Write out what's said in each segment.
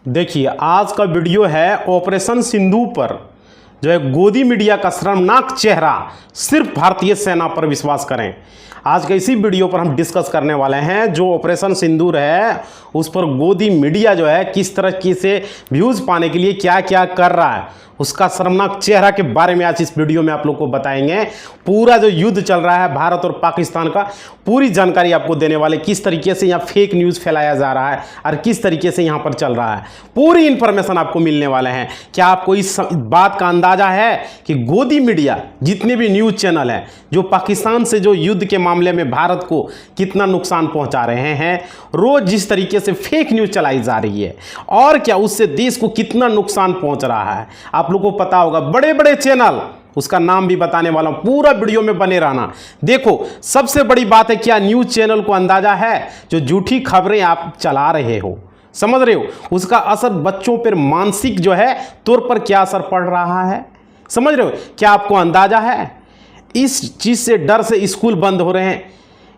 देखिए, आज का वीडियो है ऑपरेशन सिंदूर पर जो है गोदी मीडिया का शर्मनाक चेहरा, सिर्फ भारतीय सेना पर विश्वास करें। आज के इसी वीडियो पर हम डिस्कस करने वाले हैं जो ऑपरेशन सिंदूर है उस पर गोदी मीडिया जो है किस तरह से व्यूज़ पाने के लिए क्या क्या कर रहा है, उसका शर्मनाक चेहरा के बारे में आज इस वीडियो में आप लोग को बताएंगे। पूरा जो युद्ध चल रहा है भारत और पाकिस्तान का, पूरी जानकारी आपको देने वाले, किस तरीके से यहाँ फेक न्यूज़ फैलाया जा रहा है और किस तरीके से यहाँ पर चल रहा है, पूरी इंफॉर्मेशन आपको मिलने वाले हैं। क्या आपको इस बात का अंदाजा है कि गोदी मीडिया जितने भी न्यूज़ चैनल हैं जो पाकिस्तान से जो युद्ध के मामले में भारत को कितना नुकसान पहुँचा रहे हैं, रोज़ जिस तरीके से फेक न्यूज़ चलाई जा रही है, और क्या उससे देश को कितना नुकसान पहुँच रहा है, आप लोगों को पता होगा। बड़े बड़े चैनल, उसका नाम भी बताने वाला हूं, पूरा वीडियो में बने रहना। देखो, सबसे बड़ी बात है, क्या न्यूज़ चैनल को अंदाजा है जो झूठी खबरें आप चला रहे हो, समझ रहे हो, उसका असर बच्चों पर मानसिक जो है तौर पर क्या असर पड़ रहा है, समझ रहे हो। क्या आपको अंदाजा है इस चीज़ से, डर से स्कूल बंद हो रहे हैं,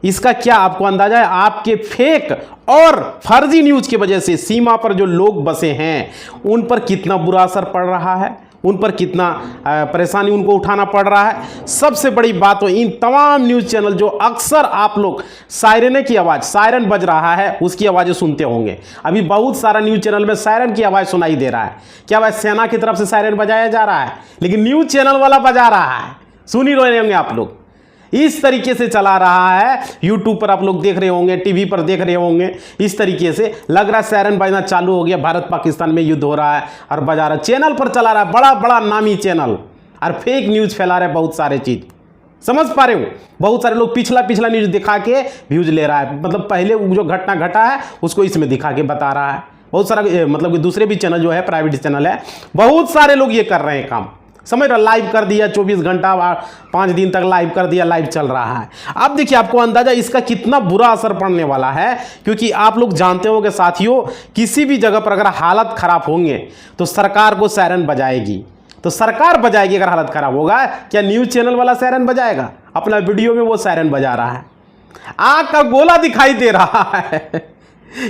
इसका क्या आपको अंदाजा है। आपके फेक और फर्जी न्यूज़ की वजह से सीमा पर जो लोग बसे हैं उन पर कितना बुरा असर पड़ रहा है, उन पर कितना परेशानी उनको उठाना पड़ रहा है। सबसे बड़ी बात तो इन तमाम न्यूज़ चैनल जो अक्सर आप लोग सायरन की आवाज़, सायरन बज रहा है उसकी आवाज़ें सुनते होंगे। अभी बहुत सारा न्यूज़ चैनल में सायरन की आवाज़ सुनाई दे रहा है। क्या वह सेना की तरफ से सायरन बजाया जा रहा है, लेकिन न्यूज़ चैनल वाला बजा रहा है, सुन ही रहे होंगे आप लोग। इस तरीके से चला रहा है। यूट्यूब पर आप लोग देख रहे होंगे, टीवी पर देख रहे होंगे, इस तरीके से लग रहा है सायरन बजना चालू हो गया, भारत पाकिस्तान में युद्ध हो रहा है और बजा रहा है, चैनल पर चला रहा है, बड़ा बड़ा नामी चैनल, और फेक न्यूज़ फैला रहे हैं बहुत सारे चीज़, समझ पा रहे हो। बहुत सारे लोग पिछला न्यूज़ दिखा के व्यूज़ ले रहा है, मतलब पहले जो घटना घटा है उसको इसमें दिखा के बता रहा है। बहुत सारा मतलब कि दूसरे भी चैनल जो है, प्राइवेट चैनल है, बहुत सारे लोग ये कर रहे हैं काम, समझ रहा। लाइव कर दिया, 24 घंटा 5 दिन तक लाइव कर दिया, लाइव चल रहा है। अब देखिए, आपको अंदाजा इसका कितना बुरा असर पड़ने वाला है, क्योंकि आप लोग जानते हो कि साथियों, किसी भी जगह पर अगर हालत खराब होंगे तो सरकार को सायरन बजाएगी, तो सरकार बजाएगी। अगर हालत खराब होगा, क्या न्यूज़ चैनल वाला सायरन बजाएगा? अपना वीडियो में वो सायरन बजा रहा है, आग का गोला दिखाई दे रहा है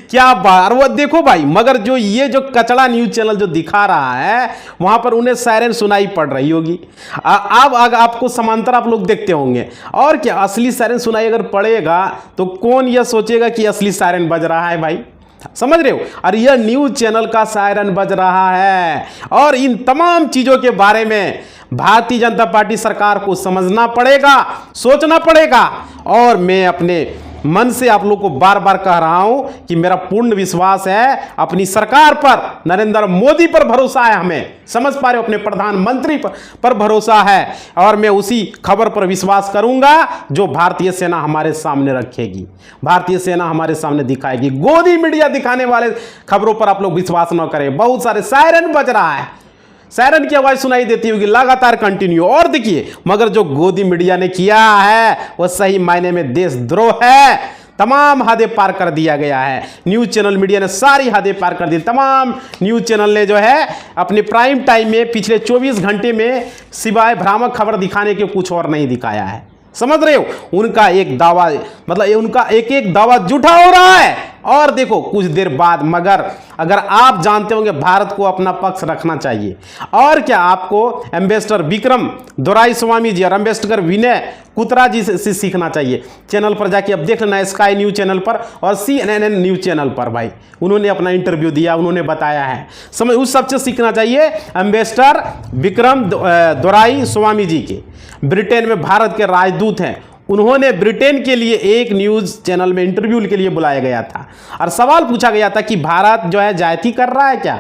क्या बात। वो देखो भाई, मगर जो ये जो कचड़ा न्यूज़ चैनल जो दिखा रहा है वहां पर उन्हें सायरन सुनाई पड़ रही होगी। अब आपको समांतर आप लोग देखते होंगे, और क्या असली सायरन सुनाई अगर पड़ेगा तो कौन यह सोचेगा कि असली सायरन बज रहा है भाई, समझ रहे हो। और यह न्यूज़ चैनल का सायरन बज रहा है, और इन तमाम चीज़ों के बारे में भारतीय जनता पार्टी सरकार को समझना पड़ेगा, सोचना पड़ेगा। और मैं अपने मन से आप लोग को बार बार कह रहा हूं कि मेरा पूर्ण विश्वास है अपनी सरकार पर, नरेंद्र मोदी पर भरोसा है हमें, समझ पा रहे हो, अपने प्रधानमंत्री पर भरोसा है, और मैं उसी खबर पर विश्वास करूंगा जो भारतीय सेना हमारे सामने रखेगी, भारतीय सेना हमारे सामने दिखाएगी। गोदी मीडिया दिखाने वाले खबरों पर आप लोग विश्वास न करें। बहुत सारे सायरन बज रहा है, सायरन की आवाज सुनाई देती होगी लगातार कंटिन्यू। और देखिए, मगर जो गोदी मीडिया ने किया है वो सही मायने में देशद्रोह है, तमाम हदें पार कर दिया गया है। न्यूज़ चैनल मीडिया ने सारी हदें पार कर दी। तमाम न्यूज़ चैनल ने जो है अपने प्राइम टाइम में पिछले 24 घंटे में सिवाय भ्रामक खबर दिखाने के कुछ और नहीं दिखाया है, समझ रहे हो। उनका एक दावा, मतलब उनका एक दावा झूठा हो रहा है। और देखो, कुछ देर बाद, मगर अगर आप जानते होंगे भारत को अपना पक्ष रखना चाहिए, और क्या आपको एम्बेसडर विक्रम दोराईस्वामी जी और एम्बेसडर विनय कुत्रा जी से सीखना चाहिए। चैनल पर जाके अब देख लेना, स्काई न्यूज़ चैनल पर और CNN न्यूज़ चैनल पर, भाई उन्होंने अपना इंटरव्यू दिया, उन्होंने बताया है, समझ, उस सबसे सीखना चाहिए। एम्बेसडर विक्रम दोराईस्वामी जी के ब्रिटेन में भारत के राजदूत हैं, उन्होंने ब्रिटेन के लिए एक न्यूज़ चैनल में इंटरव्यू के लिए बुलाया गया था, और सवाल पूछा गया था कि भारत जो है जायती कर रहा है क्या,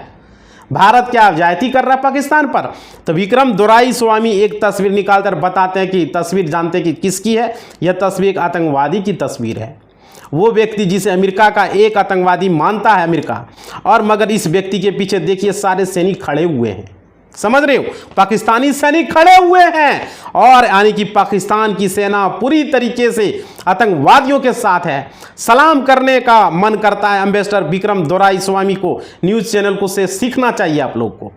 भारत क्या जायती कर रहा है पाकिस्तान पर। तो विक्रम दोराईस्वामी एक तस्वीर निकालकर बताते हैं कि तस्वीर जानते हैं कि किसकी है, यह तस्वीर एक आतंकवादी की तस्वीर है। वो व्यक्ति जिसे अमेरिका का एक आतंकवादी मानता है अमेरिका, और मगर इस व्यक्ति के पीछे देखिए सारे सैनिक खड़े हुए हैं, समझ रहे हो, पाकिस्तानी सैनिक खड़े हुए हैं, और यानी कि पाकिस्तान की सेना पूरी तरीके से आतंकवादियों के साथ है। सलाम करने का मन करता है एम्बेसडर विक्रम दोराईस्वामी को, न्यूज़ चैनल को से सीखना चाहिए आप लोग को,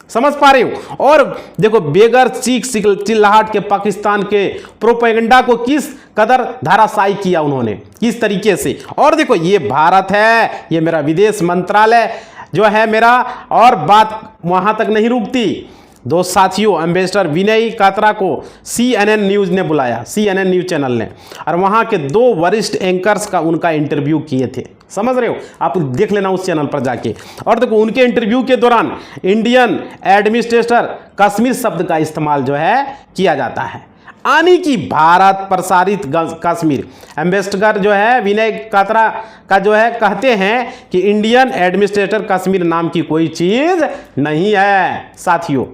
समझ पा रहे हो। और देखो, बेगर चीख चिल्लाहट के पाकिस्तान के प्रोपेगेंडा को किस कदर धाराशायी किया उन्होंने, किस तरीके से। और देखो, ये भारत है, ये मेरा विदेश मंत्रालय जो है मेरा, और बात वहां तक नहीं रुकती दोस्त साथियों, एम्बेसडर विनय कात्रा को CNN न्यूज़ ने बुलाया, CNN न्यूज़ चैनल ने, और वहाँ के 2 वरिष्ठ एंकर्स का उनका इंटरव्यू किए थे। समझ रहे हो, आप देख लेना उस चैनल पर जाके। और देखो उनके इंटरव्यू के दौरान इंडियन एडमिनिस्ट्रेटर कश्मीर शब्द का इस्तेमाल जो है किया जाता है, आने की भारत प्रसारित कश्मीर। एम्बेसडर जो है विनय कात्रा का जो है कहते हैं कि इंडियन एडमिनिस्ट्रेटर कश्मीर नाम की कोई चीज़ नहीं है साथियों,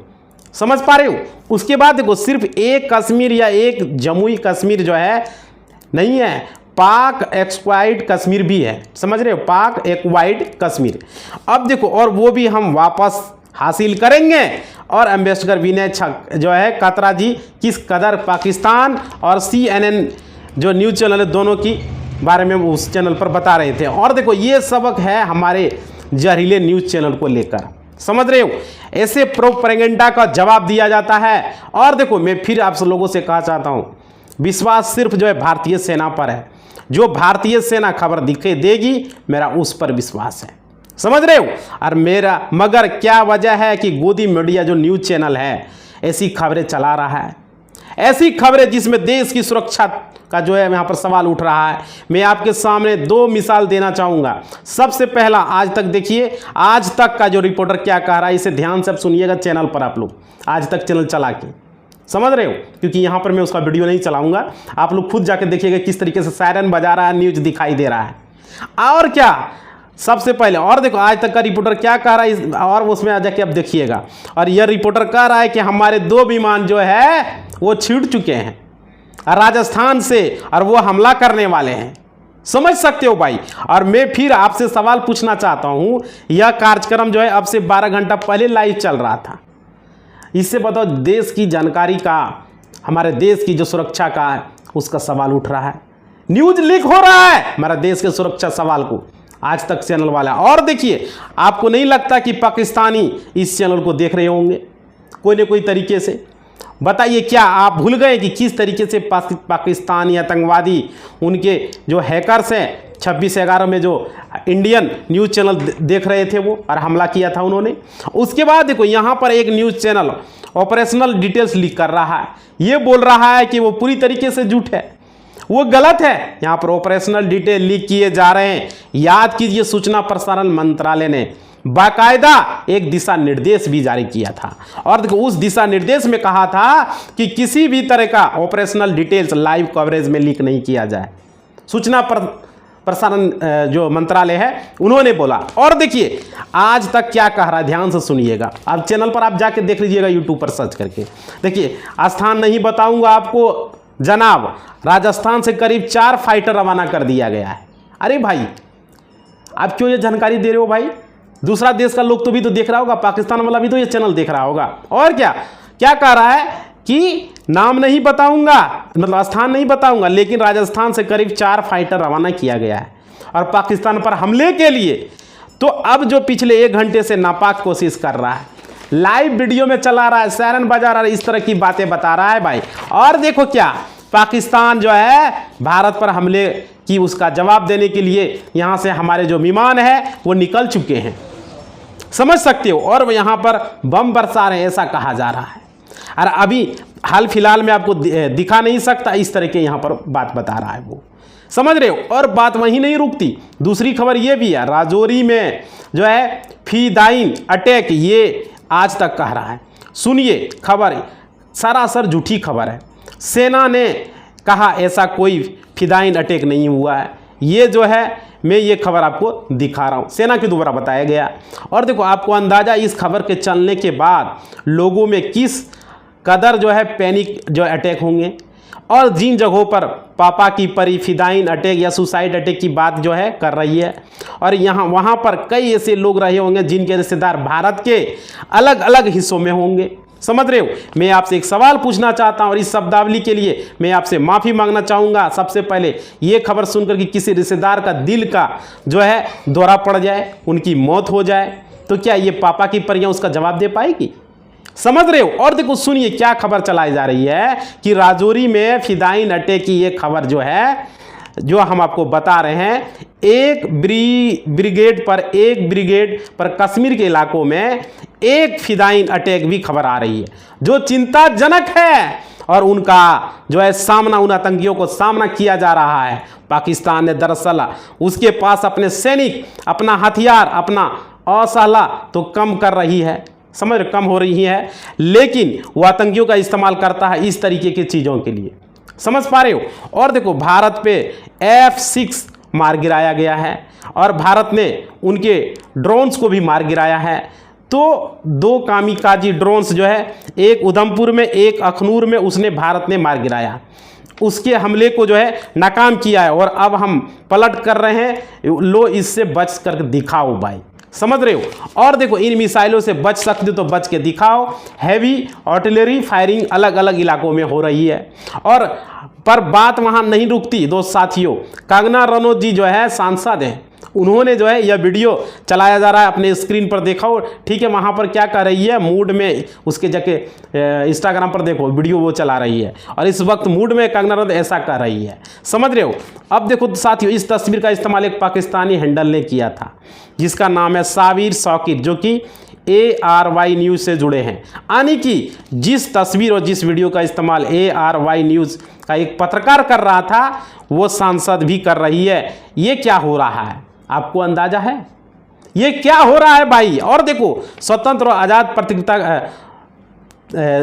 समझ पा रहे हो। उसके बाद देखो सिर्फ एक कश्मीर या एक जम्मू कश्मीर जो है नहीं है, पाक एक्वाइड कश्मीर भी है, समझ रहे हो, पाक एक्वाइड कश्मीर। अब देखो और वो भी हम वापस हासिल करेंगे। और एम्बेसडर विनय जो है कात्रा जी किस कदर पाकिस्तान और CNN जो न्यूज़ चैनल है दोनों की बारे में उस चैनल पर बता रहे थे। और देखो ये सबक है हमारे जहरीले न्यूज़ चैनल को लेकर, समझ रहे हो, ऐसे प्रोपेगेंडा का जवाब दिया जाता है। और देखो मैं फिर आप लोगों से कहा चाहता हूँ, विश्वास सिर्फ जो है भारतीय सेना पर है, जो भारतीय सेना खबर दिखे देगी मेरा उस पर विश्वास है, समझ रहे हो। और मेरा मगर क्या वजह है कि गोदी मीडिया जो न्यूज़ चैनल है ऐसी खबरें चला रहा है, ऐसी खबरें जिसमें देश की सुरक्षा का जो है यहाँ पर सवाल उठ रहा है। मैं आपके सामने 2 मिसाल देना चाहूँगा। सबसे पहला, आज तक देखिए, आज तक का जो रिपोर्टर क्या कह रहा है, इसे ध्यान से अब सुनिएगा चैनल पर आप लोग, आज तक चैनल चला के, समझ रहे हो, क्योंकि यहाँ पर मैं उसका वीडियो नहीं चलाऊंगा, आप लोग खुद जाके देखिएगा किस तरीके से सायरन बजा रहा है, न्यूज़ दिखाई दे रहा है। और क्या सबसे पहले, और देखो आज तक का रिपोर्टर क्या कह रहा है, और उसमें आ जाके अब देखिएगा। और यह रिपोर्टर कह रहा है कि हमारे 2 विमान जो है वो छूट चुके हैं राजस्थान से और वो हमला करने वाले हैं, समझ सकते हो भाई। और मैं फिर आपसे सवाल पूछना चाहता हूं, यह कार्यक्रम जो है अब से 12 घंटा पहले लाइव चल रहा था, इससे बताओ देश की जानकारी का, हमारे देश की जो सुरक्षा का है उसका सवाल उठ रहा है, न्यूज़ लीक हो रहा है हमारा देश के सुरक्षा सवाल को आज तक चैनल वाला। और देखिए आपको नहीं लगता कि पाकिस्तानी इस चैनल को देख रहे होंगे कोई न कोई तरीके से? बताइए, क्या आप भूल गए कि किस तरीके से पाकिस्तानी आतंकवादी उनके जो हैकर्स हैं 26/11 में जो इंडियन न्यूज़ चैनल देख रहे थे वो, और हमला किया था उन्होंने। उसके बाद देखो यहाँ पर एक news channel operational details leak कर रहा है, ये बोल रहा है कि वो पूरी तरीके से झूठ है, वो गलत है। यहाँ पर ऑपरेशनल डिटेल लीक किए जा रहे हैं। याद कीजिए सूचना प्रसारण मंत्रालय ने बाकायदा एक दिशा निर्देश भी जारी किया था, और देखो उस दिशा निर्देश में कहा था कि किसी भी तरह का ऑपरेशनल डिटेल्स लाइव कवरेज में लीक नहीं किया जाए। सूचना प्रसारण जो मंत्रालय है उन्होंने बोला। और देखिए आज तक क्या कह रहा है, ध्यान से सुनिएगा, आप चैनल पर आप जाके देख लीजिएगा यूट्यूब पर सर्च करके। देखिए स्थान नहीं बताऊंगा आपको जनाब, राजस्थान से करीब 4 फाइटर रवाना कर दिया गया है। अरे भाई आप क्यों ये जानकारी दे रहे हो भाई? दूसरा देश का लोग तो भी तो देख रहा होगा, पाकिस्तान वाला भी तो ये चैनल देख रहा होगा। और क्या क्या कह रहा है कि नाम नहीं बताऊंगा, मतलब स्थान नहीं बताऊंगा, लेकिन राजस्थान से करीब 4 फाइटर रवाना किया गया है और पाकिस्तान पर हमले के लिए। तो अब जो पिछले 1 घंटे से नापाक कोशिश कर रहा है, लाइव वीडियो में चला रहा है, सायरन बजा रहा है, इस तरह की बातें बता रहा है भाई। और देखो क्या पाकिस्तान जो है भारत पर हमले की उसका जवाब देने के लिए यहाँ से हमारे जो विमान है वो निकल चुके हैं, समझ सकते हो। और वो यहाँ पर बम बरसा रहे हैं ऐसा कहा जा रहा है। और अभी हाल फिलहाल में आपको दिखा नहीं सकता, इस तरह के यहाँ पर बात बता रहा है वो, समझ रहे हो। और बात वहीं नहीं रुकती, दूसरी खबर ये भी है, राजौरी में जो है फिदायीन अटैक, ये आज तक कह रहा है। सुनिए खबर, सरासर झूठी खबर है। सेना ने कहा ऐसा कोई फिदायीन अटैक नहीं हुआ है, ये जो है मैं ये खबर आपको दिखा रहा हूँ, सेना के द्वारा बताया गया। और देखो आपको अंदाज़ा इस खबर के चलने के बाद लोगों में किस कदर जो है पैनिक जो अटैक होंगे, और जिन जगहों पर पापा की परी फिदायीन अटैक या सुसाइड अटैक की बात जो है कर रही है, और यहाँ वहाँ पर कई ऐसे लोग रहे होंगे जिनके रिश्तेदार भारत के अलग अलग हिस्सों में होंगे, समझ रहे हो। मैं आपसे एक सवाल पूछना चाहता हूँ और इस शब्दावली के लिए मैं आपसे माफ़ी मांगना चाहूँगा। सबसे पहले ये खबर सुनकर कि किसी रिश्तेदार का दिल का जो है दौरा पड़ जाए, उनकी मौत हो जाए, तो क्या ये पापा की परियां उसका जवाब दे पाएगी? समझ रहे हो। और देखो सुनिए क्या खबर चलाई जा रही है कि राजौरी में फिदायीन अटैक की ये खबर जो है जो हम आपको बता रहे हैं, एक ब्रिगेड पर कश्मीर के इलाकों में एक फिदाइन अटैक भी खबर आ रही है जो चिंताजनक है, और उनका जो है सामना, उन आतंकियों को सामना किया जा रहा है। पाकिस्तान ने दरअसल उसके पास अपने सैनिक, अपना हथियार, अपना असहला तो कम कर रही है, कम हो रही है, लेकिन वो आतंकियों का इस्तेमाल करता है इस तरीके की चीज़ों के लिए। समझ पा रहे हो। और देखो, भारत पे F-6 मार गिराया गया है और भारत ने उनके ड्रोन्स को भी मार गिराया है। तो 2 कामिकाजी ड्रोन्स जो है, एक उधमपुर में, एक अखनूर में, उसने भारत ने मार गिराया। उसके हमले को जो है नाकाम किया है, और अब हम पलट कर रहे हैं। लो, इससे बच कर दिखाओ भाई, समझ रहे हो। और देखो, इन मिसाइलों से बच सकते हो तो बच के दिखाओ। हैवी आर्टिलरी फायरिंग अलग अलग इलाकों में हो रही है, और पर बात वहां नहीं रुकती दोस्त साथियों। कंगना रनौत जी जो है सांसद हैं, उन्होंने जो है यह वीडियो चलाया जा रहा है, अपने स्क्रीन पर देखो, ठीक है। वहाँ पर क्या कर रही है, मूड में, उसके जाके इंस्टाग्राम पर देखो वीडियो वो चला रही है, और इस वक्त मूड में कंगना रनौत ऐसा कर रही है, समझ रहे हो। अब देखो साथियों, इस तस्वीर का इस्तेमाल एक पाकिस्तानी हैंडल ने किया था जिसका नाम है साबिर शौकीर, जो कि ARY न्यूज़ से जुड़े हैं। यानी कि जिस तस्वीर और जिस वीडियो का इस्तेमाल ARY न्यूज़ का एक पत्रकार कर रहा था, वो सांसद भी कर रही है। ये क्या हो रहा है, आपको अंदाजा है ये क्या हो रहा है भाई। और देखो, स्वतंत्र और आज़ाद पत्रकारिता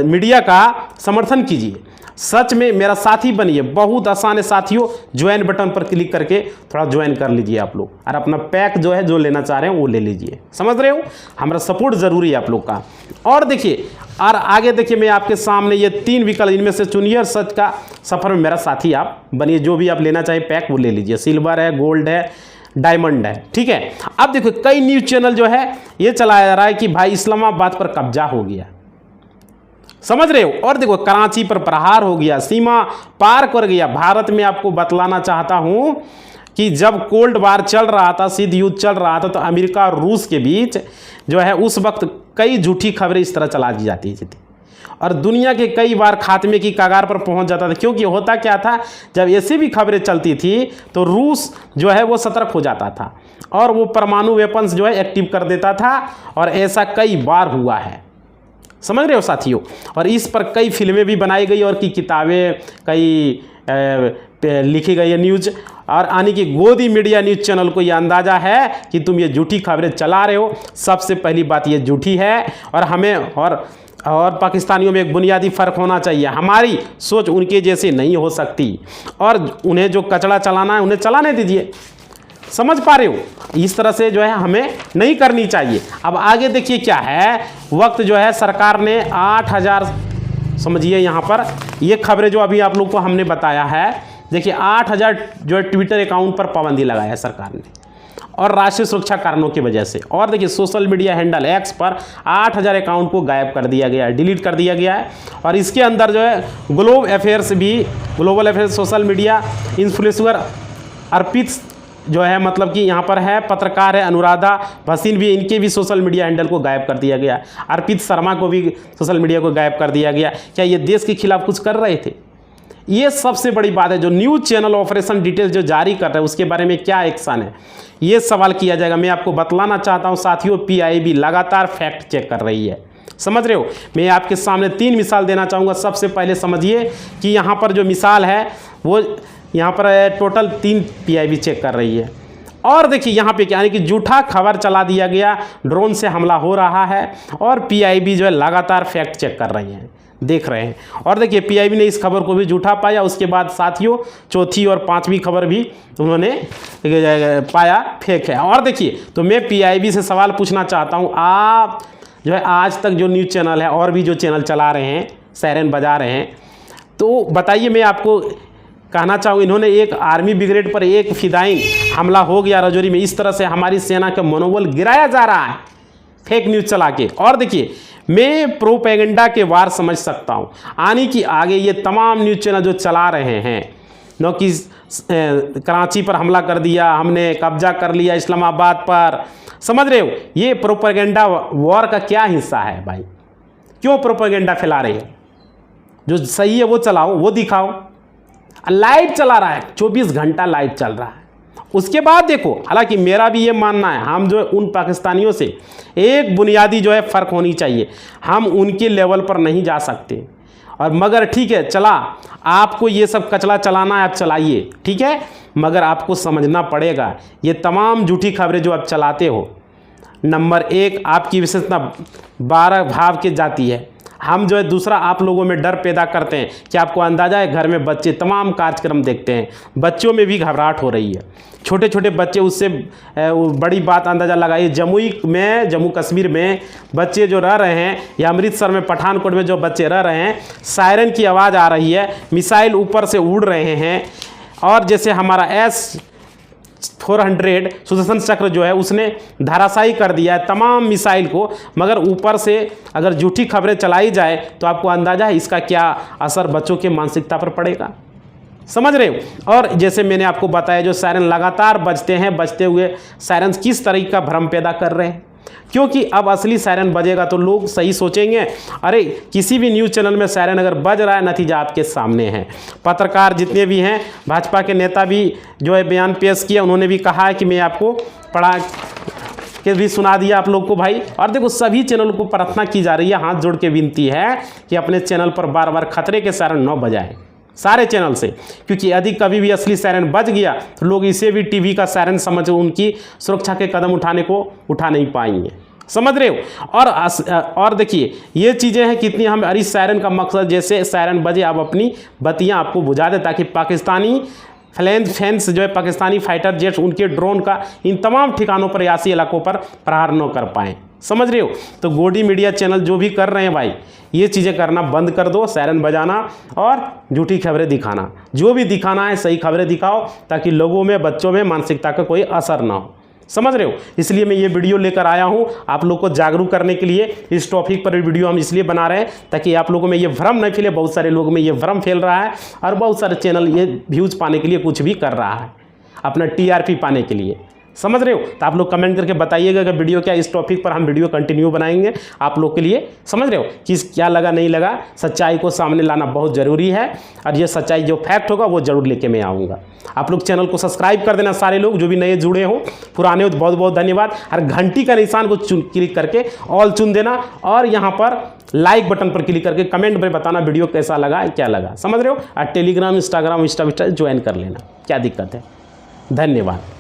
मीडिया का समर्थन कीजिए, सच में मेरा साथी बनिए। बहुत आसान है साथियों, ज्वाइन बटन पर क्लिक करके थोड़ा ज्वाइन कर लीजिए आप लोग, और अपना पैक जो है, जो लेना चाह रहे हैं वो ले लीजिए, समझ रहे हो। हमारा सपोर्ट ज़रूरी है आप लोग का। और देखिए, और आगे देखिए, मैं आपके सामने ये 3 विकल्प, इनमें से चुनिए और सच का सफ़र में मेरा साथी आप बनिए। जो भी आप लेना चाहें पैक वो ले लीजिए, सिल्वर है, गोल्ड है, डायमंड है, ठीक है। अब देखो, कई न्यूज़ चैनल जो है ये चलाया जा रहा है कि भाई इस्लामाबाद पर कब्जा हो गया, समझ रहे हो। और देखो, कराची पर प्रहार हो गया, सीमा पार कर गया। भारत में आपको बतलाना चाहता हूं कि जब कोल्ड वार चल रहा था, शीत युद्ध चल रहा था, तो अमेरिका और रूस के बीच जो है उस वक्त कई झूठी खबरें इस तरह चला दी जाती थी, और दुनिया के कई बार खात्मे की कगार पर पहुंच जाता था। क्योंकि होता क्या था, जब ऐसी भी खबरें चलती थी तो रूस जो है वो सतर्क हो जाता था, और वो परमाणु वेपन्स जो है एक्टिव कर देता था, और ऐसा कई बार हुआ है, समझ रहे हो साथियों। और इस पर कई फिल्में भी बनाई गई, और की किताबें कई लिखी गई है न्यूज़। और आने की गोदी मीडिया न्यूज़ चैनल को ये अंदाज़ा है कि तुम ये झूठी खबरें चला रहे हो। सबसे पहली बात, ये झूठी है, और हमें और पाकिस्तानियों में एक बुनियादी फ़र्क होना चाहिए। हमारी सोच उनके जैसे नहीं हो सकती, और उन्हें जो कचड़ा चलाना है उन्हें चलाने दीजिए, समझ पा रहे हो। इस तरह से जो है हमें नहीं करनी चाहिए। अब आगे देखिए क्या है, वक्त जो है सरकार ने 8000, समझिए यहाँ पर ये खबरें जो अभी आप लोग को हमने बताया है, देखिए 8000 जो है ट्विटर अकाउंट पर पाबंदी लगाया है सरकार ने, और राष्ट्रीय सुरक्षा कारणों की वजह से। और देखिए, सोशल मीडिया हैंडल X पर 8000 अकाउंट को गायब कर दिया गया है, डिलीट कर दिया गया है। और इसके अंदर जो है global affairs social media influencer Arpit जो है, मतलब कि यहाँ पर है, पत्रकार है अनुराधा भसीन भी, इनके भी सोशल मीडिया हैंडल को गायब कर दिया गया। अर्पित शर्मा को भी सोशल मीडिया को गायब कर दिया गया। क्या ये देश के खिलाफ कुछ कर रहे थे? ये सबसे बड़ी बात है। जो न्यूज़ चैनल ऑपरेशन डिटेल्स जो जारी कर रहे हैं उसके बारे में क्या एक्शन है, ये सवाल किया जाएगा। मैं आपको बतलाना चाहता हूँ साथियों, PIB लगातार फैक्ट चेक कर रही है, समझ रहे हो। मैं आपके सामने 3 मिसाल देना चाहूँगा। सबसे पहले समझिए कि यहाँ पर जो मिसाल है वो यहाँ पर टोटल 3 PIB चेक कर रही है। और देखिए यहाँ पे क्या है कि झूठा खबर चला दिया गया, ड्रोन से हमला हो रहा है, और PIB जो है लगातार फैक्ट चेक कर रही हैं, देख रहे हैं। और देखिए PIB ने इस खबर को भी झूठा पाया। उसके बाद साथियों, चौथी और 5वीं खबर भी उन्होंने पाया फेक है। और देखिए, तो मैं PIB से सवाल पूछना चाहता हूँ, आप जो है आज तक जो न्यूज़ चैनल है और भी जो चैनल चला रहे हैं, सायरन बजा रहे हैं, तो बताइए, मैं आपको कहना चाहूँ, इन्होंने एक आर्मी ब्रिगेड पर एक फिदाइन हमला हो गया राजौरी में, इस तरह से हमारी सेना का मनोबल गिराया जा रहा है फेक न्यूज़ चला के। और देखिए, मैं प्रोपेगेंडा के वार समझ सकता हूँ, आने की आगे ये तमाम न्यूज़ चैनल जो चला रहे हैं, न कि कराची पर हमला कर दिया, हमने कब्जा कर लिया इस्लामाबाद पर, समझ रहे हो, ये प्रोपेगेंडा वॉर का क्या हिस्सा है भाई? क्यों प्रोपेगेंडा फैला रहे हो? जो सही है वो चलाओ, वो दिखाओ। लाइव चला रहा है, 24 घंटा लाइव चल रहा है। उसके बाद देखो, हालांकि मेरा भी ये मानना है, हम जो है उन पाकिस्तानियों से एक बुनियादी जो है फ़र्क होनी चाहिए, हम उनके लेवल पर नहीं जा सकते। और मगर ठीक है, चला आपको ये सब कचला चलाना है, आप चलाइए, ठीक है, मगर आपको समझना पड़ेगा ये तमाम झूठी खबरें जो आप चलाते हो, नंबर एक आपकी विशेषता 12 भाव के जाती है। हम जो है दूसरा आप लोगों में डर पैदा करते हैं कि आपको अंदाज़ा है घर में बच्चे तमाम कार्यक्रम देखते हैं, बच्चों में भी घबराहट हो रही है, छोटे छोटे बच्चे, उससे बड़ी बात अंदाज़ा लगाइए जम्मू कश्मीर में बच्चे जो रह रहे हैं, या अमृतसर में पठानकोट में जो बच्चे रह रहे हैं, सायरन की आवाज़ आ रही है, मिसाइल ऊपर से उड़ रहे हैं, और जैसे हमारा S-400 सुदर्शन चक्र जो है उसने धराशायी कर दिया है तमाम मिसाइल को, मगर ऊपर से अगर झूठी खबरें चलाई जाए तो आपको अंदाज़ा है इसका क्या असर बच्चों के मानसिकता पर पड़ेगा, समझ रहे हो। और जैसे मैंने आपको बताया जो सायरन लगातार बजते हैं, बजते हुए सायरन किस तरीके का भ्रम पैदा कर रहे हैं, क्योंकि अब असली सायरन बजेगा तो लोग सही सोचेंगे, अरे किसी भी न्यूज़ चैनल में सायरन अगर बज रहा है, नतीजा आपके सामने है। पत्रकार जितने भी हैं, भाजपा के नेता भी जो है बयान पेश किया, उन्होंने भी कहा है कि मैं आपको पढ़ा के भी सुना दिया आप लोग को भाई। और देखो सभी चैनल को प्रार्थना की जा रही है, हाथ जोड़ के विनती है कि अपने चैनल पर बार बार खतरे के सायरन न बजाएं, सारे चैनल से, क्योंकि यदि कभी भी असली सायरन बज गया तो लोग इसे भी टीवी का सायरन समझ उनकी सुरक्षा के कदम उठा नहीं पाएंगे, समझ रहे हो। और देखिए ये चीज़ें हैं कितनी हम, अरे सायरन का मकसद जैसे सायरन बजे आप अपनी बत्तियां आपको बुझा दे, ताकि पाकिस्तानी फैंस जो है, पाकिस्तानी फाइटर जेट्स, उनके ड्रोन का इन तमाम ठिकानों पर, यासी इलाकों पर प्रहार न कर पाएँ, समझ रहे हो। तो गोडी मीडिया चैनल जो भी कर रहे हैं भाई, ये चीज़ें करना बंद कर दो, सायरन बजाना और झूठी खबरें दिखाना, जो भी दिखाना है सही खबरें दिखाओ, ताकि लोगों में, बच्चों में मानसिकता का कोई असर ना हो, समझ रहे हो। इसलिए मैं ये वीडियो लेकर आया हूँ आप लोग को जागरूक करने के लिए। इस टॉपिक पर वीडियो हम इसलिए बना रहे हैं ताकि आप लोगों में ये भ्रम नहीं फैले, बहुत सारे लोगों में ये भ्रम फैल रहा है, और बहुत सारे चैनल ये व्यूज़ पाने के लिए कुछ भी कर रहा है, अपना TRP पाने के लिए, समझ रहे हो। तो आप लोग कमेंट करके बताइएगा कि वीडियो क्या, इस टॉपिक पर हम वीडियो कंटिन्यू बनाएंगे आप लोग के लिए, समझ रहे हो, कि क्या लगा नहीं लगा। सच्चाई को सामने लाना बहुत ज़रूरी है, और ये सच्चाई जो फैक्ट होगा वो ज़रूर लेके मैं आऊँगा। आप लोग चैनल को सब्सक्राइब कर देना, सारे लोग जो भी नए जुड़े हो, पुराने हो तो बहुत बहुत धन्यवाद। और घंटी का निशान को क्लिक करके ऑल चुन देना, और यहाँ पर लाइक बटन पर क्लिक करके कमेंट में बताना वीडियो कैसा लगा, क्या लगा, समझ रहे हो। और टेलीग्राम, इंस्टाग्राम ज्वाइन कर लेना, क्या दिक्कत है। धन्यवाद।